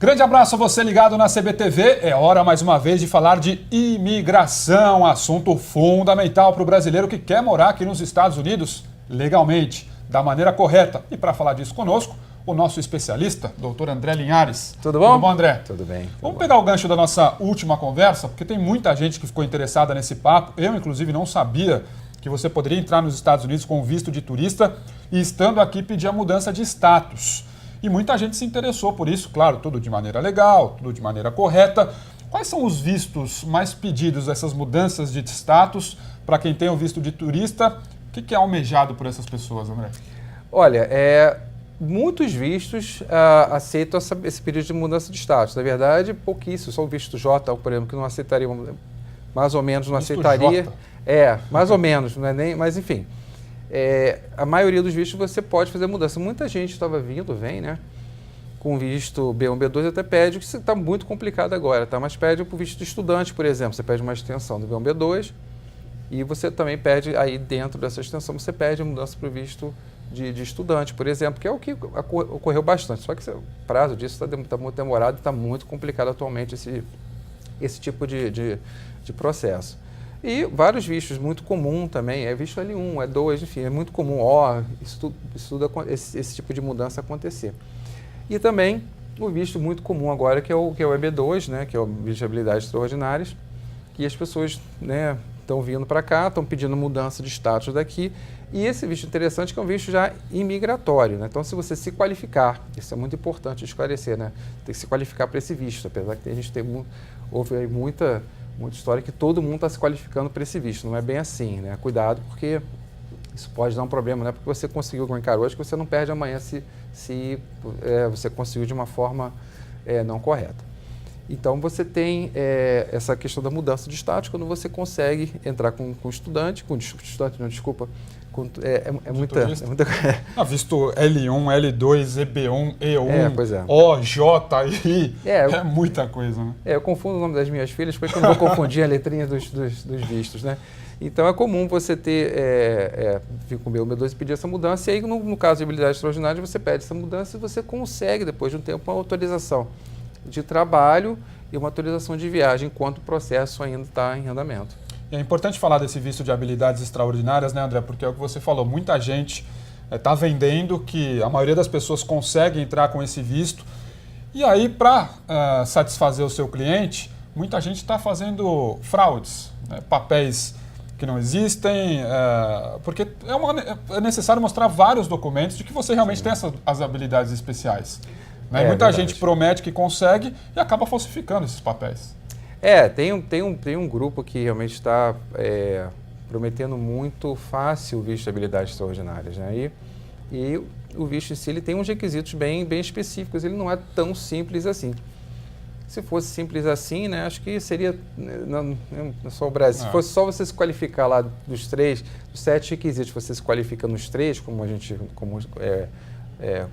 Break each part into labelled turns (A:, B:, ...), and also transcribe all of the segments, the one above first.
A: Grande abraço a você ligado na CBTV. É hora mais uma vez de falar de imigração, assunto fundamental para o brasileiro que quer morar aqui nos Estados Unidos legalmente, da maneira correta. E para falar disso conosco, o nosso especialista, doutor André Linhares.
B: Tudo bom?
A: Tudo bom, André?
B: Tudo bem.
A: Vamos pegar o gancho da nossa última conversa, porque tem muita gente que ficou interessada nesse papo. Eu, inclusive, não sabia que você poderia entrar nos Estados Unidos com visto de turista e, estando aqui, pedir a mudança de status. E muita gente se interessou por isso, claro, tudo de maneira legal, tudo de maneira correta. Quais são os vistos mais pedidos, essas mudanças de status, para quem tem o visto de turista? O que é almejado por essas pessoas, André?
B: Olha, muitos vistos aceitam esse pedido de mudança de status. Na verdade, pouquíssimos. Só o visto J, por exemplo, que não aceitaria, mais ou menos não
A: visto
B: aceitaria.
A: J.
B: Mais ou menos, não é nem, mas enfim. A maioria dos vistos você pode fazer mudança. Muita gente vem, né? Com visto B1, B2, até pede, que está muito complicado agora, tá? Mas pede para o visto de estudante, por exemplo. Você pede uma extensão do B1, B2 e você também pede, aí dentro dessa extensão, você pede a mudança para o visto de estudante, por exemplo, que é o que ocorreu bastante. Só que o prazo disso está muito demorado e está muito complicado atualmente esse tipo de processo. E vários vistos, muito comum também, visto L1, E2, enfim, é muito comum, esse tipo de mudança acontecer. E também o visto muito comum agora, que é o EB2, né, que é o visto de habilidades extraordinárias, que as pessoas, né, estão vindo para cá, estão pedindo mudança de status daqui, e esse visto interessante que é um visto já imigratório, né? Então, se você se qualificar, isso é muito importante esclarecer, né? Tem que se qualificar para esse visto, apesar que a gente houve aí muita história que todo mundo está se qualificando para esse visto, não é bem assim, né? Cuidado, porque isso pode dar um problema, não é porque você conseguiu o green card hoje que você não perde amanhã se você conseguiu de uma forma não correta. Então, você tem essa questão da mudança de status quando você consegue entrar com estudante,
A: visto L1, L2, EB1, E1,
B: pois é.
A: O, J, I, é muita coisa, né?
B: Eu confundo o nome das minhas filhas, porque eu não vou confundir a letrinha dos vistos, né? Então, é comum você ter, vir com o B2 e pedir essa mudança, e aí, no caso de habilidade extraordinária, você pede essa mudança e você consegue, depois de um tempo, uma autorização de trabalho e uma autorização de viagem, enquanto o processo ainda está em andamento.
A: É importante falar desse visto de habilidades extraordinárias, né, André? Porque é o que você falou, muita gente está vendendo que a maioria das pessoas consegue entrar com esse visto. E aí, para satisfazer o seu cliente, muita gente está fazendo fraudes, né, papéis que não existem, porque é necessário mostrar vários documentos de que você realmente tem as habilidades especiais. Né? Muita gente promete que consegue e acaba falsificando esses papéis.
B: Tem um grupo que realmente está prometendo muito fácil o visto de habilidades extraordinárias, né? E o visto em si ele tem uns requisitos bem específicos, ele não é tão simples assim. Se fosse simples assim, né, acho que seria não só o Brasil. Se fosse só você se qualificar lá dos 7 requisitos, você se qualifica nos 3, como a gente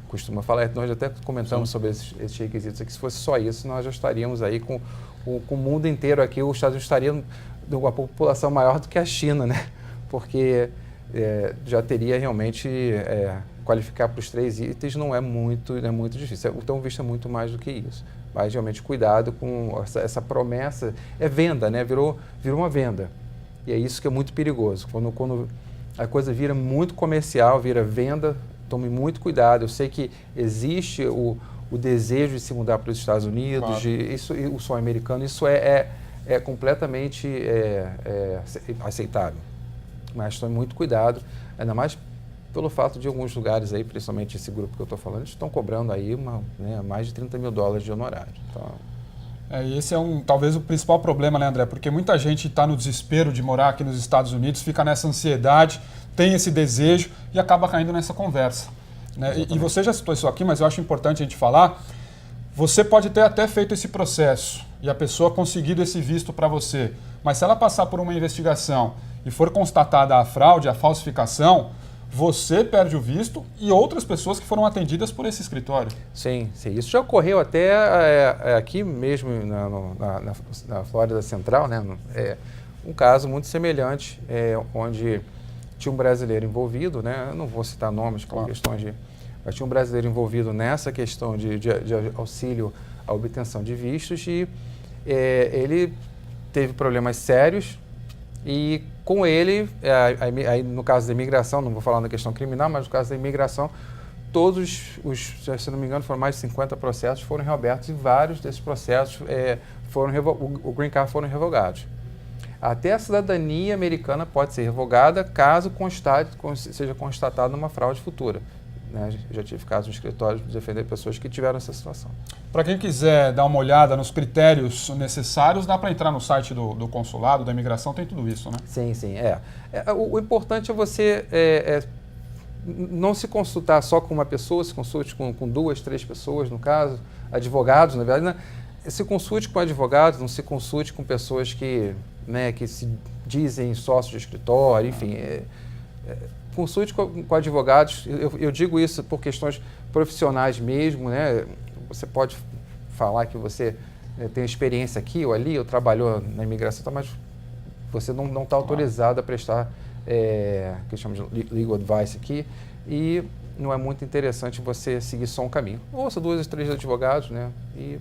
B: costuma falar, nós até comentamos sobre esses requisitos aqui. Se fosse só isso, nós já estaríamos aí com o mundo inteiro aqui, os Estados Unidos estariam com uma população maior do que a China, né? Porque já teria realmente qualificar para os 3 itens não é muito difícil. Então, o visto é muito mais do que isso. Mas realmente cuidado com essa promessa. É venda, né? Virou uma venda. E é isso que é muito perigoso. Quando a coisa vira muito comercial, vira venda, tome muito cuidado. Eu sei que existe o desejo de se mudar para os Estados Unidos, claro. O sonho americano, isso é completamente aceitável. Mas tome muito cuidado, ainda mais pelo fato de alguns lugares aí, principalmente esse grupo que eu estou falando, eles estão cobrando aí mais de $30 mil de honorário. Então,
A: esse é talvez o principal problema, né, André? Porque muita gente está no desespero de morar aqui nos Estados Unidos, fica nessa ansiedade, tem esse desejo e acaba caindo nessa conversa. Né? E você já citou isso aqui, mas eu acho importante a gente falar. Você pode ter até feito esse processo e a pessoa conseguido esse visto para você, mas se ela passar por uma investigação e for constatada a fraude, a falsificação, você perde o visto e outras pessoas que foram atendidas por esse escritório.
B: Sim. Isso já ocorreu até aqui mesmo na Flórida Central, né? Um caso muito semelhante, onde tinha um brasileiro envolvido, né? Eu não vou citar nomes por questões de... Mas tinha um brasileiro envolvido nessa questão de auxílio a obtenção de vistos e ele teve problemas sérios e com ele, aí no caso da imigração, não vou falar na questão criminal, mas no caso da imigração, todos se não me engano, foram mais de 50 processos foram reabertos e vários desses processos o Green Card foram revogados. Até a cidadania americana pode ser revogada caso seja constatada uma fraude futura. Né? Já tive casos no escritório de defender pessoas que tiveram essa situação.
A: Para quem quiser dar uma olhada nos critérios necessários, dá para entrar no site do consulado, da imigração, tem tudo isso, né?
B: Sim. O importante é você não se consultar só com uma pessoa, se consulte com 2, 3 pessoas, no caso, advogados, na verdade, né? Se consulte com advogados, não se consulte com pessoas que se dizem sócios de escritório, enfim. Consulte com advogados, eu digo isso por questões profissionais mesmo, né? Você pode falar que você tem experiência aqui ou ali, ou trabalhou na imigração, mas você não está autorizado a prestar que chama de legal advice aqui, e não é muito interessante você seguir só um caminho. Ouça 2 ou 3 advogados, né? E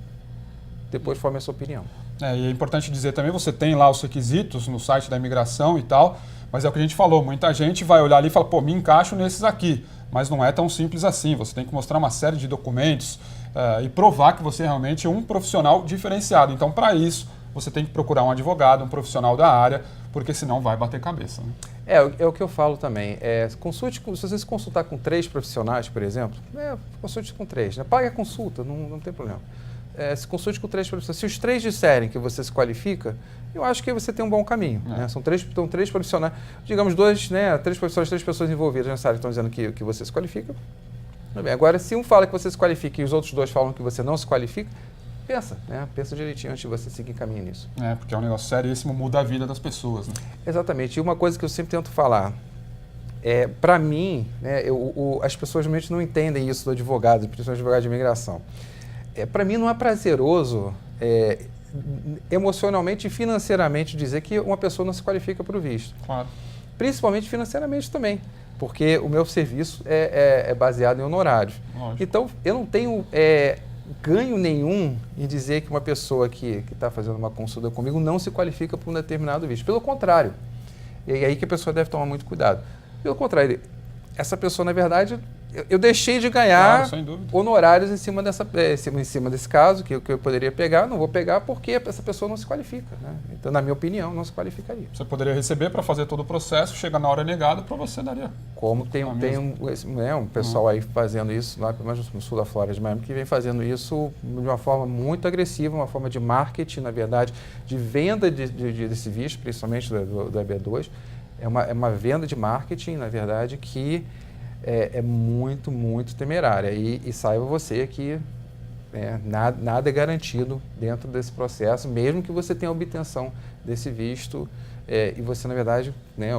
B: depois forme a sua opinião.
A: E é importante dizer também, você tem lá os requisitos no site da imigração e tal, mas é o que a gente falou, muita gente vai olhar ali e fala, pô, me encaixo nesses aqui, mas não é tão simples assim, você tem que mostrar uma série de documentos e provar que você realmente é um profissional diferenciado. Então, para isso, você tem que procurar um advogado, um profissional da área, porque senão vai bater cabeça. Né?
B: É o que eu falo também. Se você se consultar com 3 profissionais, por exemplo, consulte com 3, né? Pague a consulta, não tem problema. Se consulte com 3 profissionais. Se os 3 disserem que você se qualifica, eu acho que você tem um bom caminho. Né? São 3 profissionais, digamos 2, né? 3 pessoas envolvidas nessa área estão dizendo que você se qualifica. Tudo bem. Agora, se um fala que você se qualifica e os outros 2 falam que você não se qualifica, pensa direitinho antes de você seguir caminho nisso.
A: Porque é um negócio seríssimo, muda a vida das pessoas. Né?
B: Exatamente. E uma coisa que eu sempre tento falar, para mim, né, as pessoas realmente não entendem isso do advogado, principalmente advogado de imigração. Para mim não é prazeroso emocionalmente e financeiramente dizer que uma pessoa não se qualifica para o visto.
A: Claro.
B: Principalmente financeiramente também, porque o meu serviço é baseado em honorários.
A: Lógico.
B: Então, eu não tenho ganho nenhum em dizer que uma pessoa que está fazendo uma consulta comigo não se qualifica para um determinado visto. Pelo contrário, e é aí que a pessoa deve tomar muito cuidado. Pelo contrário, essa pessoa, na verdade, eu deixei de ganhar honorários em cima desse caso, que eu poderia pegar, não vou pegar porque essa pessoa não se qualifica. Né? Então, na minha opinião, não se qualificaria.
A: Você poderia receber para fazer todo o processo, chega na hora negada, para você daria.
B: Como tem um pessoal aí fazendo isso, lá no sul da Flórida de Miami, que vem fazendo isso de uma forma muito agressiva, uma forma de marketing, na verdade, de venda desse visto, principalmente do EB2. É uma venda de marketing, na verdade, que é muito, muito temerária. E saiba você que nada é garantido dentro desse processo, mesmo que você tenha a obtenção desse visto e você, na verdade,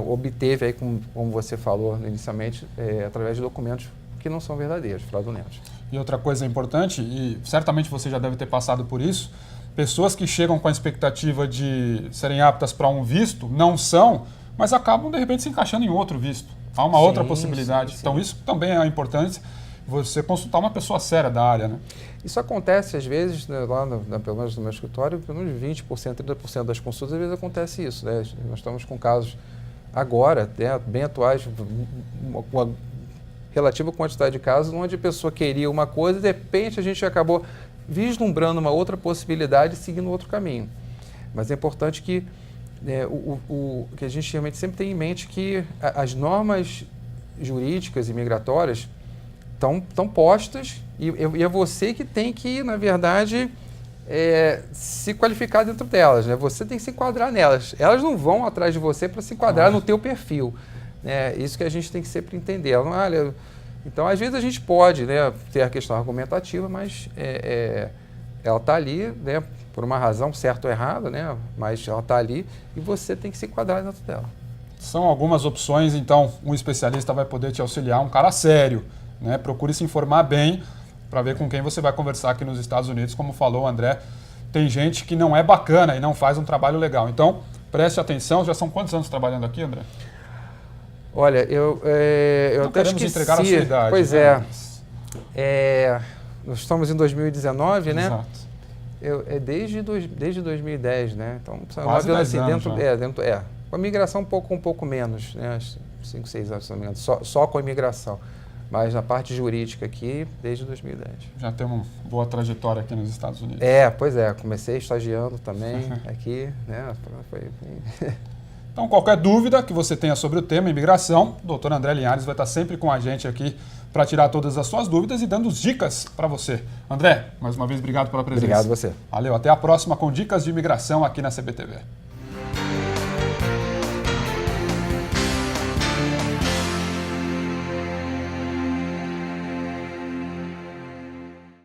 B: obteve, aí, como você falou inicialmente, através de documentos que não são verdadeiros, fraudulentos.
A: E outra coisa importante, e certamente você já deve ter passado por isso, pessoas que chegam com a expectativa de serem aptas para um visto, não são, mas acabam, de repente, se encaixando em outro visto. Há uma outra possibilidade. Sim. Então, isso também é importante, você consultar uma pessoa séria da área. Né?
B: Isso acontece, às vezes, né, lá pelo menos no meu escritório, pelo menos 20%, 30% das consultas, às vezes acontece isso. Né? Nós estamos com casos agora, bem atuais, uma relativa quantidade de casos, onde a pessoa queria uma coisa e, de repente, a gente acabou vislumbrando uma outra possibilidade e seguindo outro caminho. Mas é importante que que a gente realmente sempre tem em mente que as normas jurídicas e migratórias estão postas e é você que tem que, na verdade, se qualificar dentro delas. Né? Você tem que se enquadrar nelas. Elas não vão atrás de você para se enquadrar no teu perfil. Isso que a gente tem que sempre entender. Então, às vezes a gente pode ter a questão argumentativa, mas ela está ali, por uma razão certa ou errada, mas ela está ali e você tem que se enquadrar dentro dela.
A: São algumas opções, então um especialista vai poder te auxiliar, um cara sério. Procure se informar bem para ver com quem você vai conversar aqui nos Estados Unidos. Como falou o André, tem gente que não é bacana e não faz um trabalho legal. Então, preste atenção. Já são quantos anos trabalhando aqui, André?
B: Olha, eu até esqueci.
A: Entregar a sua idade.
B: Pois nós estamos em 2019, né?
A: Exato.
B: Desde 2010, né? Então,
A: quase 10 anos,
B: com a migração um pouco menos, né? 5, 6 anos, se não me engano, só com a imigração. Mas na parte jurídica aqui, desde 2010.
A: Já tem uma boa trajetória aqui nos Estados Unidos.
B: Pois é. Comecei estagiando também aqui, né?
A: Então, qualquer dúvida que você tenha sobre o tema imigração, o doutor André Linhares vai estar sempre com a gente aqui para tirar todas as suas dúvidas e dando dicas para você. André, mais uma vez, obrigado pela presença.
B: Obrigado a você.
A: Valeu, até a próxima com dicas de imigração aqui na CBTV.